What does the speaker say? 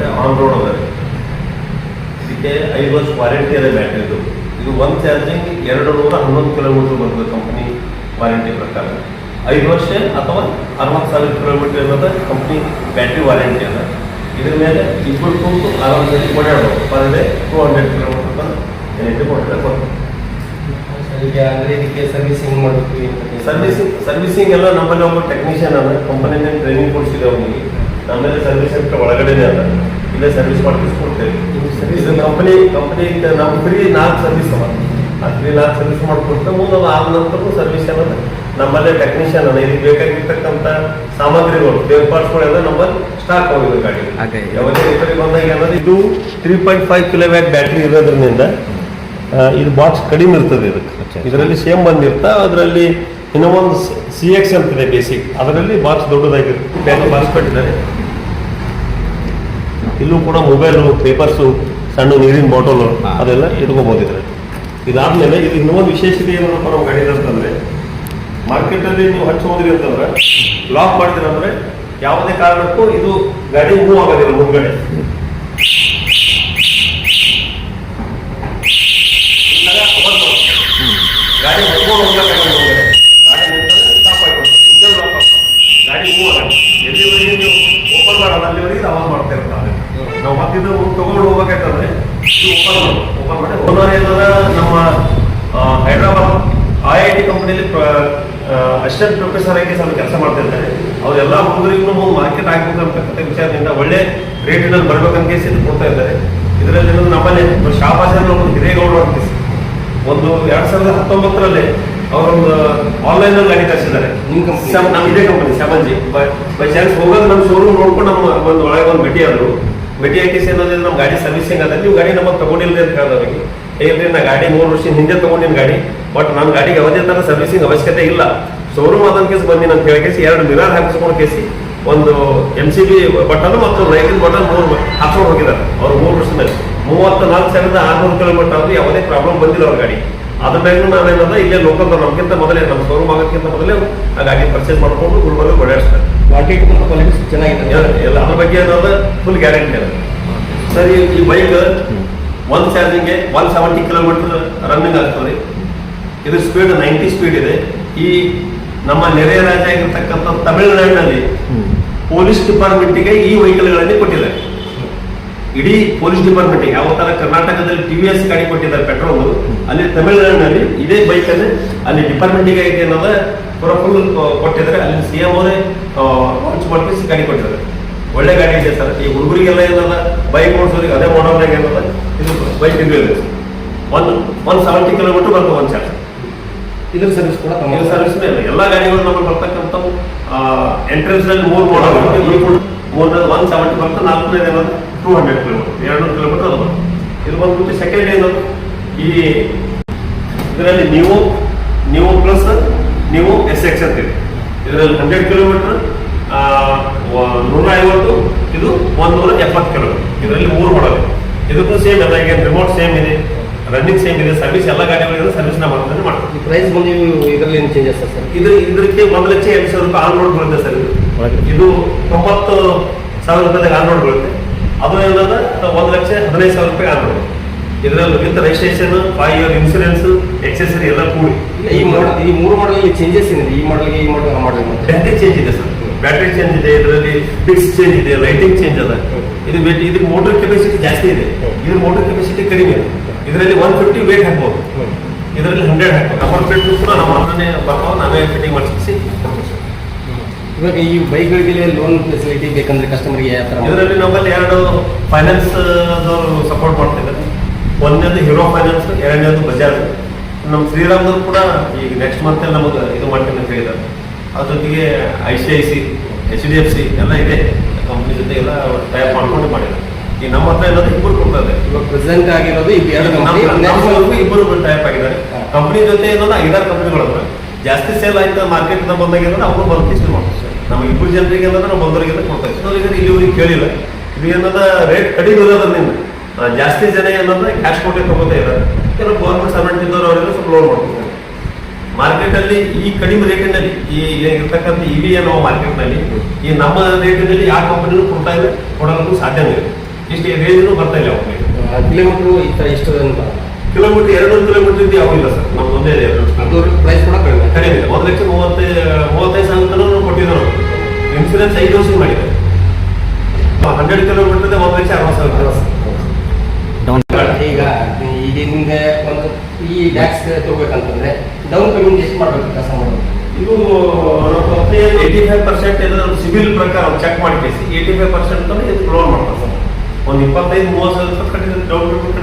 ಕಡೆ on road ಅದ. ಇದಕ್ಕೆ 5 ವರ್ಷ ವಾರಂಟಿ ಇದೆ ಬ್ಯಾಟ್ರಿದು. ಇದು ಒಂದು ಚಾರ್ಜಿಂಗ್ 211 ಕಿಲೋಮೀಟರ್ ಬರ್ತದೆ ಕಂಪ್ನಿ ವಾರಂಟಿ ಪ್ರಕಾರ. 5 ವರ್ಷ ಅಥವಾ 60,000 ಕಿಲೋಮೀಟರ್ ಅನ್ನೋದು ಕಂಪ್ನಿ ಬ್ಯಾಟ್ರಿ ವಾರಂಟಿ ಅದ. ಇದ್ರ ಮೇಲೆ ಇಬ್ಬರು ಕೂತು ಆರಾಮದಲ್ಲಿ ಓಡಾಡ್ಬೋದು. ಪರ್ ಡೇ 200 ಕಿಲೋಮೀಟರ್ ತನಕ ಎನರ್ಜಿ ಕೊಡ್ತಾರೆ. ಅಂದರೆ ಇದಕ್ಕೆ ಸರ್ವಿಸಿಂಗ್ ಮಾಡಬೇಕು. ಸರ್ವಿಸಿಂಗ್ ಎಲ್ಲ ನಮ್ಮಲ್ಲಿ ಒಬ್ಬ ಟೆಕ್ನಿಷಿಯನ್ ಅದ, ಕಂಪನಿಯಿಂದ ಟ್ರೈನಿಂಗ್ ಕೊಡಿಸಿದೆ ಅವನಿಗೆ. ನಮ್ಮಲ್ಲಿ ಸರ್ವಿಸ್ ಸೆಂಟರ್ ಒಳಗಡೆನೇ ಅದ, ಇಲ್ಲೇ ಸರ್ವಿಸ್ ಮಾಡಿಸ್ಕೊಡ್ತೇವೆ. ಇದು ಕಂಪನಿ ನಮ್ಮ ಫ್ರೀ 4 ಸರ್ವಿಸ್ ಅವ. ಆ ಫ್ರೀ 4 ಸರ್ವಿಸ್ ಮಾಡಿಕೊಡ್ತೇವೆ. ಮುಂದೆ ಆದ ನಂತರ ಸರ್ವಿಸ್ ಅನ್ನೋದು ನಮ್ಮಲ್ಲೇ ಟೆಕ್ನಿಷಿಯನ್ ಅದ. ಇದಕ್ಕೆ ಬೇಕಾಗಿರ್ತಕ್ಕಂಥ ಸಾಮಗ್ರಿಗಳು, ಸ್ಪೇರ್ ಪಾರ್ಟ್ಸ್ಗಳೆಲ್ಲ ನಮ್ಮಲ್ಲಿ ಸ್ಟಾಕ್ ಹೋಗಿದೆ ಗಾಡಿ. ಯಾವುದೇ ರಿಪೇರಿ ಬಂದಾಗ ಅನ್ನೋದು ಇದು 3.5 ಕಿಲೋವ್ಯಾಟ್ ಬ್ಯಾಟ್ರಿ ಇರೋದ್ರಿಂದ ಇದು ಬಾಕ್ಸ್ ಕಡಿಮೆ ಇರ್ತದೆ. ಇದರಲ್ಲಿ ಸೇಮ್ ಬಂದಿರ್ತಾ, ಅದರಲ್ಲಿ ಇನ್ನೊಂದು CX ಅಂತಿದೆ ಬೇಸಿಕ್, ಅದರಲ್ಲಿ ಬಾಕ್ಸ್ ದೊಡ್ಡದಾಗಿರುತ್ತೆ. ಬೇಗ ಬಾಕ್ಸ್ ಕೊಟ್ಟಿದ್ದಾರೆ. ಇಲ್ಲೂ ಕೂಡ ಮೊಬೈಲು, ಪೇಪರ್ಸು, ಸಣ್ಣ ನೀರಿನ ಬಾಟಲು ಅದೆಲ್ಲ ಇಟ್ಕೋಬೋದಿದ್ರೆ. ಇದಾದ್ಮೇಲೆ ಇದು ಇನ್ನೊಂದು ವಿಶೇಷತೆ ಏನಪ್ಪ ನಮ್ಮ ಗಾಡಿ ಅಂತಂದ್ರೆ, ಮಾರ್ಕೆಟಲ್ಲಿ ನೀವು ಹಚ್ಚಿ ಹೋದ್ರಿ ಅಂತಂದ್ರೆ ಲಾಕ್ ಮಾಡಿದ್ರಿ ಅಂದ್ರೆ ಯಾವುದೇ ಕಾರಣಕ್ಕೂ ಇದು ಗಾಡಿ ಮೂವ್ ಆಗೋದಿಲ್ಲ. ಮುಂದ್ಗಡೆ ಗಾಡಿ ಹೊತ್ಕೊಂಡು ಹೋಗ್ಬೇಕಾದ್ರೆ ಗಾಡಿ ನಿಂತಂದ್ರೆ ಸ್ಟಾಪ್ ಆಗಿಬಿಡ್ತದೆ. ಇಂಜನ್ ಲಾಕ್ ಆಗ್ತದೆ, ಗಾಡಿ ಮೂವ್ ಆಗಲ್ಲ. ಎಲ್ಲಿವರೆಗೆ ನೀವು ಓಪನ್ ಮಾಡೋದು ಅಲ್ಲಿವರೆಗೆ ಅವಾಜ್ ಮಾಡ್ತಾ ಇರ್ತಾರೆ. ನಾವು ಮತ್ತಿದ್ದು ತಗೊಂಡು ಹೋಗ್ಬೇಕಾಯ್ತಂದ್ರೆ ಇದು ಓಪನ್ ಮಾಡಿ ಓನರ್ ಏನಂದ್ರೆ ನಮ್ಮ ಹೈದ್ರಾಬಾದ್ IIT ಕಂಪನಿಯಲ್ಲಿ ಅಸಿಸ್ಟೆಂಟ್ ಪ್ರೊಫೆಸರ್ ಆಗಿ ಸ್ವಲ್ಪ ಕೆಲಸ ಮಾಡ್ತಾ ಇದ್ದಾರೆ. ಅವರೆಲ್ಲ ಹುಡುಗರಿಗೂ ಮಾರ್ಕೆಟ್ ಆಗ್ಬೇಕಂತಕ್ಕಂಥ ವಿಚಾರದಿಂದ ಒಳ್ಳೆ ರೇಟಿನಲ್ಲಿ ಬರ್ಬೇಕಂತ ಕೇಸಿ ಇದು ಕೊಡ್ತಾ ಇದ್ದಾರೆ. ಇದರಲ್ಲಿ ನಮ್ಮಲ್ಲಿ ಶಾಬಾಜ್ ಒಂದು ಹಿರೇಗೌಡರು ಅಂತ ಒಂದು 2019ರಲ್ಲಿ ಅವರೊಂದು ಆನ್ಲೈನಲ್ಲಿ ಗಾಡಿ ತರಿಸಿದ್ದಾರೆ. ನಮ್ಮ ಇದೇ ಕಂಪನಿ ಶಾಬಾಜಿ. ಬೈ ಚಾನ್ಸ್ ಹೋಗೋದು ನಮ್ಮ ಶೋರೂಮ್ ನೋಡ್ಕೊಂಡು ನಮ್ಮ ಒಂದು ಒಳಗೆ ಒಂದು ಭೇಟಿ ಆದರು. ಭೇಟಿ ಹಾಕಿಸಿ ಅನ್ನೋದ್ರಿಂದ ನಮ್ಮ ಗಾಡಿ ಸರ್ವಿಸಿಂಗ್ ಅದ. ನೀವು ಗಾಡಿ ನಮಗೆ ತಗೊಂಡಿಲ್ಲದೆ ಅಂತ ಹೇಳಿದವರಿಗೆ, ಹೇಳಿ ನಾ ಗಾಡಿ 3 ವರ್ಷ ಹಿಂದೆ ತಗೊಂಡಿನ ಗಾಡಿ, ಬಟ್ ನನ್ನ ಗಾಡಿಗೆ ಯಾವುದೇ ಥರ ಸರ್ವಿಸಿಂಗ್ ಅವಶ್ಯಕತೆ ಇಲ್ಲ. ಶೋರೂಮ್ ಅದನ್ನ ಕೇಸ್ ಬಂದು ನಾನು ಕೇಳಿಸಿ 2 ಮಿರರ್ ಹಾಕಿಸ್ಕೊಂಡು ಕೇಸಿ ಒಂದು MCB ಬಟನ್ ಮತ್ತು ಲೈಟಿನ ಬಟನ್ 3 ಹಾಕೊಂಡು ಹೋಗಿದ್ದಾರೆ. ಅವರು 3 ವರ್ಷದಲ್ಲಿ 34,600 ಕಿಲೋಮೀಟರ್ ಆದರೂ ಯಾವುದೇ ಪ್ರಾಬ್ಲಮ್ ಬಂದಿಲ್ಲ ಅವ್ರ ಗಾಡಿ. ಅದ್ರ ಮೇಲೆ ನಾವೇನದ ಇಲ್ಲೇ ಲೋಕಲ್ ನಮ್ಗಿಂತ ಮೊದಲೇ, ನಮ್ಮ ಶೋರೂಮ್ ಆಗೋಕ್ಕಿಂತ ಮೊದಲೇ ಆ ಗಾಡಿ ಪರ್ಚೇಸ್ ಮಾಡ್ಕೊಂಡು ಗುಲ್ಬರ್ಗ ಓಡಾಡಿಸ್ತಾರೆ. ಕ್ವಾಲಿಟಿ ಚೆನ್ನಾಗಿದೆ ಎಲ್ಲ. ಅದ್ರ ಬಗ್ಗೆ ಏನದ ಫುಲ್ ಗ್ಯಾರಂಟಿ ಅದ. ಸರ್, ಈ ಬೈಕ್ ಒಂದು ಚಾರ್ಜಿಂಗ್ಗೆ 170 ಕಿಲೋಮೀಟರ್ ರನ್ನಿಂಗ್ ಆಗ್ತದೆ. ಇದ್ರ ಸ್ಪೀಡ್ 90 ಸ್ಪೀಡ್ ಇದೆ. ಈ ನಮ್ಮ ನೆರೆಯ ರಾಜ್ಯ ಆಗಿರ್ತಕ್ಕಂಥ ತಮಿಳುನಾಡಿನಲ್ಲಿ ಪೊಲೀಸ್ ಡಿಪಾರ್ಟ್ಮೆಂಟ್ಗೆ ಈ ವೆಹಿಕಲ್ಗಳಲ್ಲಿ ಕೊಟ್ಟಿದ್ದಾರೆ. ಇಡೀ ಪೊಲೀಸ್ ಡಿಪಾರ್ಟ್ಮೆಂಟ್ಗೆ ಯಾವ ತರ ಕರ್ನಾಟಕದಲ್ಲಿ TVS ಗಾಡಿ ಕೊಟ್ಟಿದ್ದಾರೆ ಪೆಟ್ರೋಲ್, ಅಲ್ಲಿ ತಮಿಳುನಾಡಿನಲ್ಲಿ ಇದೇ ಬೈಕ್ ಅಲ್ಲಿ ಅಲ್ಲಿ ಡಿಪಾರ್ಟ್ಮೆಂಟ್ಗೆ ಐತೆ ಅನ್ನೋದ ಫುಲ್ ಕೊಟ್ಟಿದ್ದಾರೆ. ಅಲ್ಲಿ CM ಅವರೇ ಲಾಂಚ್ ಮಾಡಿ ಗಾಡಿ ಕೊಟ್ಟಿದ್ದಾರೆ. ಒಳ್ಳೆ ಗಾಡಿ ಇದೆ ಸರ್. ಈ ಹುಡುಗರಿಗೆಲ್ಲ ಏನದ ಬೈಕ್ ಓಡಿಸೋರಿಗೆ ಅದೇ ಮಾಡೋದಾಗ ಏನದ ಇದು ಬೈಕ್ ಇದೆ. 170 ಕಿಲೋಮೀಟರ್ ಬರ್ತದೆ ಒಂದು ಚಾರ್ಜ್. ಇದ್ರ ಸರ್ವಿಸ್ ಕೂಡ ಸರ್ವಿಸ್ ಮೇಲೆ ಎಲ್ಲ ಗಾಡಿಗಳು ನಮಗೆ ಬರ್ತಕ್ಕಂಥವು ಎಂಟ್ರೆನ್ಸ್ ನಲ್ಲಿ 3 ಮಾಡಲ್ 170 ಬರ್ತದೆ. 4 ಏನದು 200 ಕಿಲೋಮೀಟರ್, 200 ಕಿಲೋಮೀಟರ್ ಅದು ಬರ್ತದೆ. ಇದು ಬಂದ್ಬಿಟ್ಟು ಸೆಕೆಂಡ್ ಏನದು ಈ ಇದರಲ್ಲಿ ನೀವು ಪ್ಲಸ್ ನೀವು SX ಅಂತೀವಿ. ಇದರಲ್ಲಿ 100 ಕಿಲೋಮೀಟರ್ 150, ಇದು 170 ಕಿಲೋಮೀಟರ್. ಇದರಲ್ಲಿ 3 ಮಾಡಲ್. ಇದಕ್ಕೂ ಸೇಮ್ ಎಲ್ಲ. ಈಗ ರಿಮೋಟ್ ಸೇಮ್ ಇದೆ, ರನ್ನಿಂಗ್ ಸೇಮ್ ಇದೆ, ಸರ್ವಿಸ್ ಎಲ್ಲ ಗಾಡಿಗಳಿದ್ರೆ ಸರ್ವಿಸ್ ನಾವು ಮಾಡ್ತಾನೆ ಮಾಡ್ತೀವಿ. ಪ್ರೈಸ್ ಬಂದು ಇದರಲ್ಲಿ ಏನು ಚೇಂಜಸ್ ಸರ್? ಇದಕ್ಕೆ 1,80,000 ರೂಪಾಯಿ ಆನ್ ರೋಡ್ ಬರುತ್ತೆ ಸರ್. ಇದು 90,000 ರೂಪಾಯಿದಾಗ ಆನ್ ರೋಡ್ ಬರುತ್ತೆ. ಅದು ಏನಂದ್ರೆ 1,15,000 ರೂಪಾಯಿ ಆನ್ ರೋಡ್. ಇದರಲ್ಲಿ with registration, 5 year insurance, accessory ಎಲ್ಲ ಕೂಡಿ. ಈ 3 ಮಾಡಲ್ ಚೇಂಜಸ್ ಏನಿದೆ? ಈ ಮಾಡಲ್ಗೆ ಈ ಮಾಡಲ್ ಬ್ಯಾಟ್ರಿ ಚೇಂಜ್ ಇದೆ ಸರ್. ಬ್ಯಾಟ್ರಿ ಚೇಂಜ್ ಇದೆ, ಇದರಲ್ಲಿ ಬಿಟ್ಸ್ ಚೇಂಜ್ ಇದೆ, ಲೈಟಿಂಗ್ ಚೇಂಜ್ ಅದ. ಇದು ಮೋಟರ್ ಕೆಪಾಸಿಟಿ ಜಾಸ್ತಿ ಇದೆ, ಇದು ಮೋಟರ್ ಕೆಪಾಸಿಟಿ ಕಡಿಮೆ ಇದೆ. ಇದರಲ್ಲಿ 150 ವೇಟ್ ಹಾಕ್ಬೋದು, ಇದರಲ್ಲಿ 100 ಹಾಕ್ಬೋದು. ನಮ್ಮ ಫಿಟ್ ಕೂಡ ನಮ್ಮ ಹತ್ರನೇ ಬರ್ತಾವ, ನಾವೇ ಫಿಟ್ಟಿಂಗ್ ಮಾಡಿಸಿ. ಇವಾಗ ಈ ಬೈಕ್ಗಳಿಗೆ ಲೋನ್ ಫೆಸಿಲಿಟಿ ಬೇಕಂದ್ರೆ ಕಸ್ಟಮರ್ಗೆ ಯಾವ ಥರ? ಇದರಲ್ಲಿ ನಮ್ಮಲ್ಲಿ 2 ಫೈನಾನ್ಸ್ ದವರು ಸಪೋರ್ಟ್ ಮಾಡ್ತಿದ್ದಾರೆ. ಒಂದನೇದು ಹೀರೋ ಫೈನಾನ್ಸ್, 2ನೇದು ಬಜಾಜ್. ನಮ್ಮ ಶ್ರೀರಾಮ್ದವ್ರು ಕೂಡ ಈಗ ನೆಕ್ಸ್ಟ್ ಮಂತ್ ನಮಗೆ ಇದು ಮಾಡ್ತೀನಿ ಅಂತ ಹೇಳಿದ್ದಾರೆ. ಅದ್ರ ಜೊತೆಗೆ ICIC, HDFC ಎಲ್ಲ ಇದೆ ಕಂಪ್ನಿ ಜೊತೆ ಎಲ್ಲ ಟೈಪ್ ಮಾಡ್ಕೊಂಡು ಮಾಡಿದ್ದಾರೆ. ಈ ನಮ್ಮ ಹತ್ರ ಏನಾದ್ರು ಇಬ್ಬರು ಕೊಡ್ತಾರೆ. ಇವಾಗ ಪ್ರೆಸೆಂಟ್ ಆಗಿರೋದು ಇಬ್ಬರು ಟೈಪ್ ಆಗಿದ್ದಾರೆ. ಕಂಪ್ನಿ ಜೊತೆ ಏನಂದ್ರೆ 5-6 ಕಂಪ್ನಿಗಳು ಜಾಸ್ತಿ ಸೇಲ್ ಆಯ್ತು ಮಾರ್ಕೆಟ್ ಬಂದಾಗಿದ್ರೆ ಅವರು ಬಂದು ಇಷ್ಟು ಮಾಡ್ತಾರೆ. ನಮ್ಮ ಇಬ್ಬರು ಜನರಿಗೆ ಏನಂದ್ರೆ ನಾವು ಬಂದವರಿಗೆಲ್ಲ ಕೊಡ್ತಾ ಇದ್ದೀವಿ. ಇಲ್ಲಿವರಿಗೆ ಕೇಳಿಲ್ಲ. ಇದು ಏನಂದ್ರೆ ರೇಟ್ ಕಡಿಮೆ ಇರೋದ್ರಿಂದ ಜಾಸ್ತಿ ಜನ ಏನಂದ್ರೆ ಕ್ಯಾಶ್ ಕೊಟ್ಟೆ ತಗೋತಾ ಇದ್ದಾರೆ. ಕೆಲವು ಗೌರ್ಮೆಂಟ್ ಸರ್ವೆಂಟ್ ಇದ್ದವರು ಅವರೆಲ್ಲ ಸ್ವಲ್ಪ ಲೋನ್ ಮಾಡ್ತಾರೆ. ಮಾರ್ಕೆಟಲ್ಲಿ ಈ ಕಡಿಮೆ ರೇಟಿನಲ್ಲಿ ಈ ಇರ್ತಕ್ಕಂಥ EV ಅನ್ನೋ ಮಾರ್ಕೆಟ್ನಲ್ಲಿ ಈ ನಮ್ಮ ರೇಟಿನಲ್ಲಿ ಯಾವ ಕಂಪನಿನೂ ಕೊಡ್ತಾ ಇದೆ, ಕೊಡೋದಕ್ಕೂ ಸಾಧ್ಯನೇ ಇದೆ. ಇಷ್ಟು ರೇಂಜ್ನು ಬರ್ತಾ ಇಲ್ಲ ಅವ್ರಿಗೆ. ಕಿಲೋಮೀಟರ್ ಈ ಥರ ಇಷ್ಟು ಅಂತ ಕಿಲೋಮೀಟರ್ 200 ಕಿಲೋಮೀಟರ್ ಯಾವಿಲ್ಲ ಸರ್, ನಮ್ದು ಒಂದೇ ಇದೆ. ಅದು ಪ್ರೈಸ್ ಕೂಡ ಕಡಿಮೆ ಕಡಿಮೆ ಇದೆ. 1,35,000 ತನಕ ಕೊಟ್ಟಿದ್ದಾರೆ. ಇನ್ಸೂರೆನ್ಸ್ 5 ವರ್ಷ ಮಾಡಿದ್ದಾರೆ. 100 ಕಿಲೋಮೀಟರ್ 1,60,000. ಈಗ ಈಗ ನಿಮ್ಗೆ ಒಂದು ಈ ಟ್ಯಾಕ್ಸ್ ತಗೋಬೇಕಂತಂದ್ರೆ ಡೌನ್ ಪೇಮೆಂಟ್ ಎಷ್ಟು ಮಾಡ್ಬೇಕು ಕೆಲಸ ಮಾಡೋದು? ಇದು 85% ಏನಾದ್ರು ಸಿವಿಲ್ ಪ್ರಕಾರ ಚೆಕ್ ಮಾಡಿ ಕೇಸಿ 85% ಇದಕ್ಕೆ ಲೋನ್ ಮಾಡ್ತಾರೆ ಸರ್. ಒಂದು 25-30 ಸಾವಿರ ರೂಪಾಯಿ ಕಟ್ಟಿದ್ರೆ ಡೌನ್ ಪೇಮೆಂಟ್